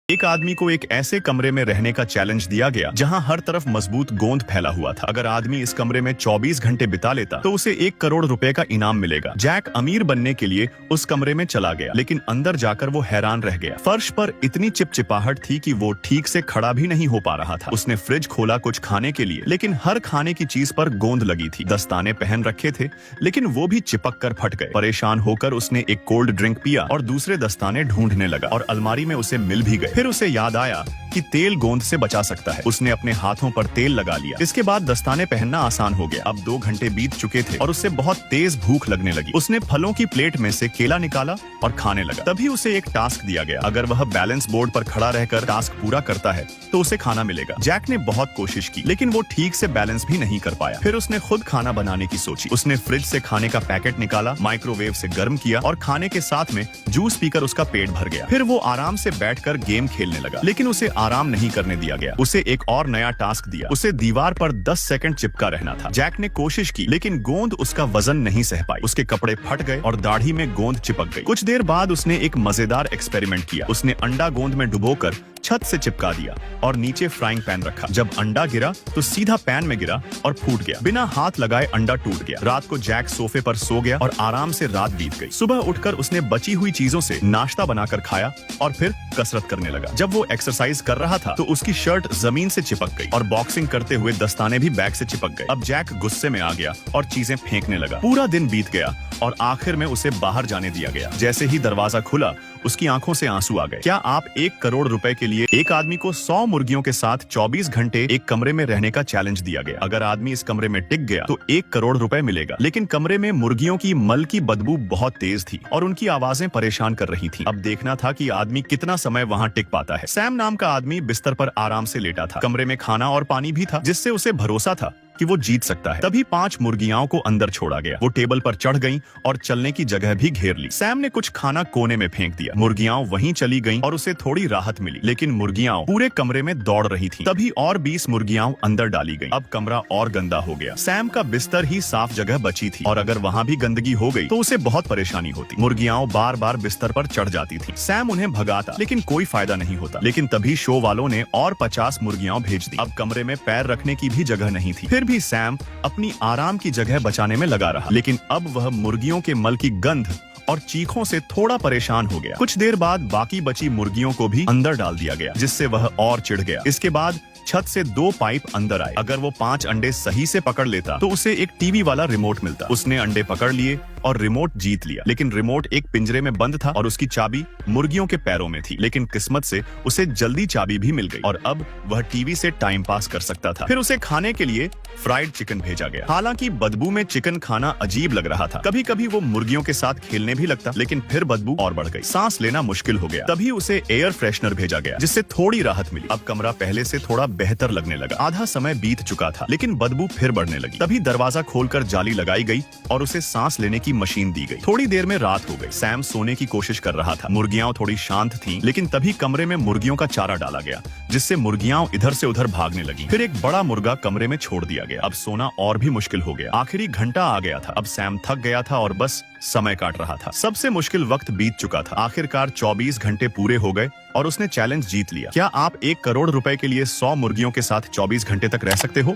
एक आदमी को एक ऐसे कमरे में रहने का चैलेंज दिया गया जहां हर तरफ मजबूत गोंद फैला हुआ था। अगर आदमी इस कमरे में 24 घंटे बिता लेता तो उसे 1 करोड़ रुपए का इनाम मिलेगा। जैक अमीर बनने के लिए उस कमरे में चला गया, लेकिन अंदर जाकर वो हैरान रह गया। फर्श पर इतनी चिपचिपाहट थी कि वो ठीक से खड़ा भी नहीं हो पा रहा था। उसने फ्रिज खोला कुछ खाने के लिए, लेकिन हर खाने की चीज पर गोंद लगी थी। दस्ताने पहन रखे थे, लेकिन वो भी चिपक कर फट गए। परेशान होकर उसने एक कोल्ड ड्रिंक पिया और दूसरे दस्ताने ढूंढने लगा और अलमारी में उसे मिल भी गए। फिर उसे याद आया कि तेल गोंद से बचा सकता है। उसने अपने हाथों पर तेल लगा लिया। इसके बाद दस्ताने पहनना आसान हो गया। अब 2 घंटे बीत चुके थे और उसे बहुत तेज भूख लगने लगी। उसने फलों की प्लेट में से केला निकाला और खाने लगा। तभी उसे एक टास्क दिया गया। अगर वह बैलेंस बोर्ड पर खड़ा रहकर टास्क पूरा करता है तो उसे खाना मिलेगा। जैक ने बहुत कोशिश की, लेकिन वो ठीक से बैलेंस भी नहीं कर पाया। फिर उसने खुद खाना बनाने की सोची। उसने फ्रिज से खाने का पैकेट निकाला, माइक्रोवेव से गर्म किया और खाने के साथ में जूस पीकर उसका पेट भर गया। फिर वो आराम से बैठकर गेम खेलने लगा, लेकिन उसे आराम नहीं करने दिया गया। उसे एक और नया टास्क दिया। उसे दीवार पर 10 सेकंड चिपका रहना था। जैक ने कोशिश की, लेकिन गोंद उसका वजन नहीं सह पाई। उसके कपड़े फट गए और दाढ़ी में गोंद चिपक गई। कुछ देर बाद उसने एक मजेदार एक्सपेरिमेंट किया। उसने अंडा गोंद में डुबोकर छत से चिपका दिया और नीचे फ्राइंग पैन रखा। जब अंडा गिरा तो सीधा पैन में गिरा और फूट गया। बिना हाथ लगाए अंडा टूट गया। रात को जैक सोफे पर सो गया और आराम से रात बीत गई। सुबह उठकर उसने बची हुई चीजों से नाश्ता बनाकर खाया और फिर कसरत करने लगा। जब वो एक्सरसाइज कर रहा था तो उसकी शर्ट जमीन से चिपक गई और बॉक्सिंग करते हुए दस्ताने भी बैग से चिपक गए। अब जैक गुस्से में आ गया और चीजें फेंकने लगा। पूरा दिन बीत गया और आखिर में उसे बाहर जाने दिया गया। जैसे ही दरवाजा खुला, उसकी आंखों से आंसू आ गए। क्या आप 1 करोड़ रुपए के लिए एक आदमी को 100 मुर्गियों के साथ 24 घंटे एक कमरे में रहने का चैलेंज दिया गया? अगर आदमी इस कमरे में टिक गया तो 1 करोड़ रुपए मिलेगा, लेकिन कमरे में मुर्गियों की मल की बदबू बहुत तेज थी और उनकी आवाजें परेशान कर रही थी। अब देखना था कि आदमी कितना समय वहाँ टिक पाता है। सैम नाम का आदमी बिस्तर पर आराम से लेटा था। कमरे में खाना और पानी भी था, जिससे उसे भरोसा था कि वो जीत सकता है। तभी 5 मुर्गियाओं को अंदर छोड़ा गया। वो टेबल पर चढ़ गईं और चलने की जगह भी घेर ली। सैम ने कुछ खाना कोने में फेंक दिया। मुर्गियाओं वहीं चली गईं और उसे थोड़ी राहत मिली, लेकिन मुर्गियाओं पूरे कमरे में दौड़ रही थीं। तभी और 20 मुर्गियाओं अंदर डाली गईं। अब कमरा और गंदा हो गया। सैम का बिस्तर ही साफ जगह बची थी और अगर वहाँ भी गंदगी हो गई तो उसे बहुत परेशानी होती। मुर्गियाओं बार बार बिस्तर पर चढ़ जाती थी। सैम उन्हें भगाता, लेकिन कोई फायदा नहीं होता। लेकिन तभी शो वालों ने और 50 मुर्गियाओं भेज दी। अब कमरे में पैर रखने की भी जगह नहीं थी। फिर भी सैम अपनी आराम की जगह बचाने में लगा रहा, लेकिन अब वह मुर्गियों के मल की गंध और चीखों से थोड़ा परेशान हो गया। कुछ देर बाद बाकी बची मुर्गियों को भी अंदर डाल दिया गया, जिससे वह और चिढ़ गया। इसके बाद छत से 2 पाइप अंदर आए। अगर वो 5 अंडे सही से पकड़ लेता तो उसे एक टीवी वाला रिमोट मिलता। उसने अंडे पकड़ लिए और रिमोट जीत लिया, लेकिन रिमोट एक पिंजरे में बंद था और उसकी चाबी मुर्गियों के पैरों में थी। लेकिन किस्मत से उसे जल्दी चाबी भी मिल गई और अब वह टीवी से टाइम पास कर सकता था। फिर उसे खाने के लिए फ्राइड चिकन भेजा गया। हालांकि बदबू में चिकन खाना अजीब लग रहा था। कभी कभी वो मुर्गियों के साथ खेलने भी लगता, लेकिन फिर बदबू और बढ़ गई। सांस लेना मुश्किल हो गया। तभी उसे एयर फ्रेशनर भेजा गया, जिससे थोड़ी राहत मिली। अब कमरा पहले से थोड़ा बेहतर लगने लगा। आधा समय बीत चुका था, लेकिन बदबू फिर बढ़ने लगी। तभी दरवाजा खोलकर जाली लगाई गई और उसे सांस लेने की मशीन दी गई। थोड़ी देर में रात हो गई। सैम सोने की कोशिश कर रहा था। मुर्गियां थोड़ी शांत थीं, लेकिन तभी कमरे में मुर्गियों का चारा डाला गया, जिससे मुर्गियां इधर से उधर भागने लगी। फिर एक बड़ा मुर्गा कमरे में छोड़ दिया गया। अब सोना और भी मुश्किल हो गया। आखिरी घंटा आ गया था। अब सैम थक गया था और बस समय काट रहा था। सबसे मुश्किल वक्त बीत चुका था। आखिरकार 24 घंटे पूरे हो गए और उसने चैलेंज जीत लिया। क्या आप 1 करोड़ रुपए के लिए 100 मुर्गियों के साथ 24 घंटे तक रह सकते हो?